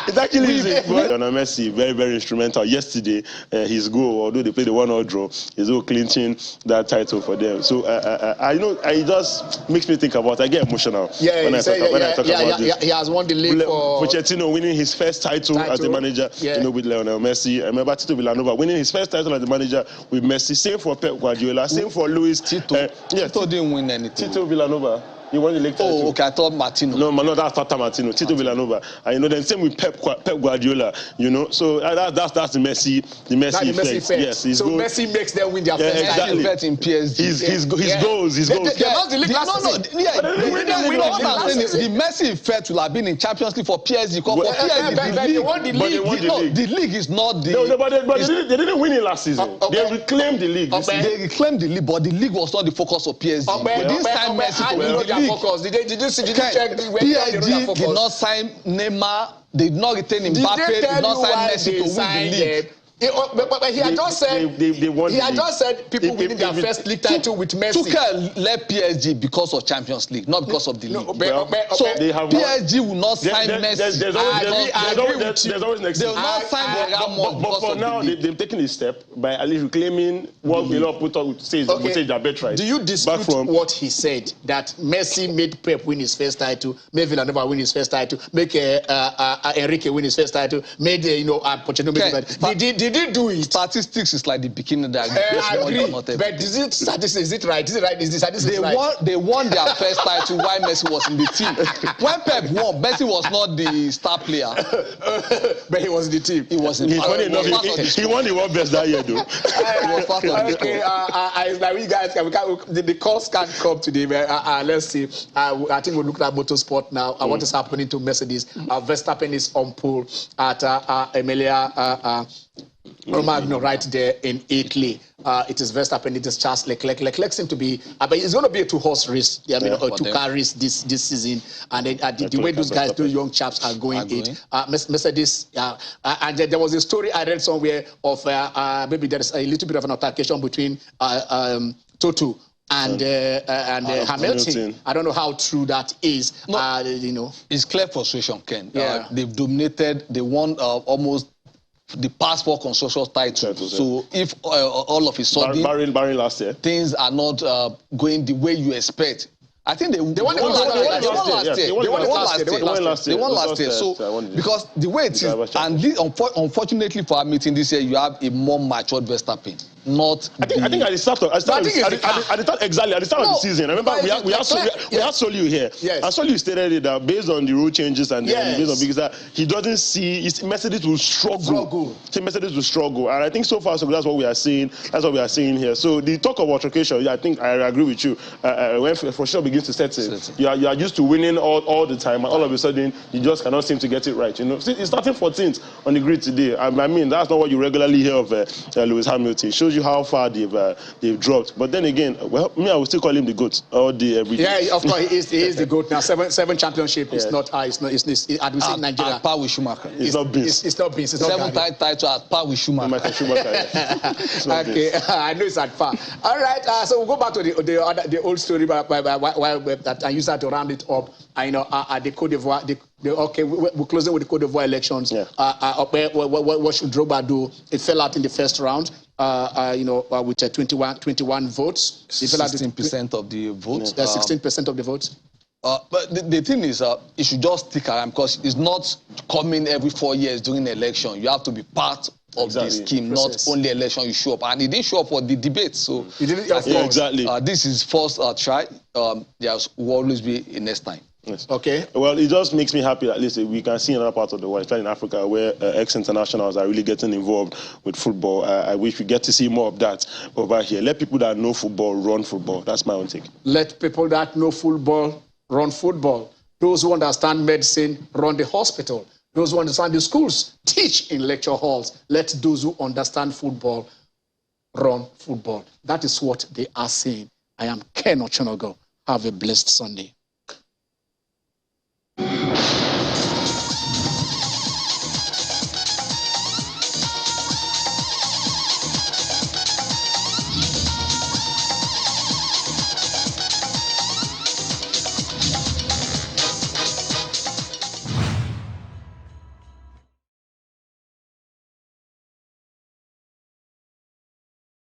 It actually isn't. Lionel Messi, very, very instrumental. Yesterday, his goal, although they played a 1-0 draw, his goal clinching that title for them. So it just makes me think about. I get emotional when I talk about this. He has won the league for Pochettino winning his first title as the manager. With Lionel Messi. I remember Tito Villanova winning his first title as the manager with Messi. Same for Pep Guardiola. Same for Luis. Tito didn't win anything. Tito Villanova. He won the league title. Oh, okay. I thought Martino. No, that's Tata Martino. Tito Villanova. And then same with Pep Guardiola. So that's the Messi effect. Yes, so good. Messi makes them win their first title. Exactly. In PSG. His goals. They lost the league last season. The Messi effect will have been in Champions League for PSG. Because for PSG, they won the league. The league is not the. No, but they didn't win it last season. They reclaimed the league. They reclaimed the league, but the league was not the focus of PSG. This time Messi to win the league. Focus. Did you check the way PSG did not sign Neymar, they did not retain Mbappe, did not sign Messi to win the league. But he had just said people winning their first league title with Messi. Tuchel left PSG because of Champions League, not because of the league. So PSG will not sign Messi. There's always next. They will not sign Ramos. But for now, they've taken a step by at least reclaiming what we love put on says their bet right. Do you dispute what he said that Messi made Pep win his first title, made Villanova win his first title, make Enrique win his first title, made Pochettino win his first title? Did he do it? Statistics is like the beginning that I agree. But is it right? They won their first title while Messi was in the team. When Pep won, Messi was not the star player. But he was in the team. He was in He won the world best that year, though. He was part of the squad. Like we guys, the calls can't come today. But, let's see. I think we'll look at motorsport now. What is happening to Mercedes? Verstappen is on pole at Emilia Romagna right there in Italy. It is Verstappen, it is Charles Leclerc. Leclerc seems to be, but it's going to be a two-horse race. A two-car race this season. And the way those guys, those young chaps are going it. Mercedes, and there was a story I read somewhere of maybe there is a little bit of an altercation between Toto and Hamilton. I don't know how true that is. No, it's clear frustration, Ken. Yeah. They've dominated. They won almost the past 4 construction titles. So if all of a sudden barring last year, things are not going the way you expect, I think they won last year. So because the way it is, and unfortunately for our meeting this year, you have a more matured Verstappen. I think at the start of the season. I remember we had Soliu here. Yes. And Soliu stated that based on the rule changes and based on because he doesn't see Mercedes will struggle. Mercedes will struggle, and I think so far so that's what we are seeing. That's what we are seeing here. So the talk of altercation, I think I agree with you. When for sure begins to set in, you are used to winning all the time, and all of a sudden you just cannot seem to get it right. See, it's starting 14th on the grid today. I mean, that's not what you regularly hear of Lewis Hamilton. It shows you how far they've dropped. But then again, well, I would still call him the GOAT all day, every day. Yeah, of course, he is the GOAT now. Seven championship is not high. It's Nigeria. At par with Schumacher. It's not Beans. It's not Beans. 7 titles at par with Schumacher. Okay, I know it's at par. All right, so we'll go back to the old story that I use that to round it up. The Côte d'Ivoire. We're closing with the Côte d'Ivoire elections. Yeah. What should Drogba do? It fell out in the first round. With 21 votes. 16% of the votes. 16% of the votes. But the thing is, it should just stick around because it's not coming every 4 years during the election. You have to be part of the scheme, not only election you show up. And he didn't show up for the debate, so he didn't. Exactly. This is first try. There will always be a next time. Yes. Okay. Well, it just makes me happy that at least we can see another part of the world, especially in Africa, where ex-internationals are really getting involved with football. I wish we get to see more of that over here. Let people that know football run football. That's my own take. Let people that know football run football. Those who understand medicine run the hospital. Those who understand the schools teach in lecture halls. Let those who understand football run football. That is what they are saying. I am Ken Ochonogo. Have a blessed Sunday.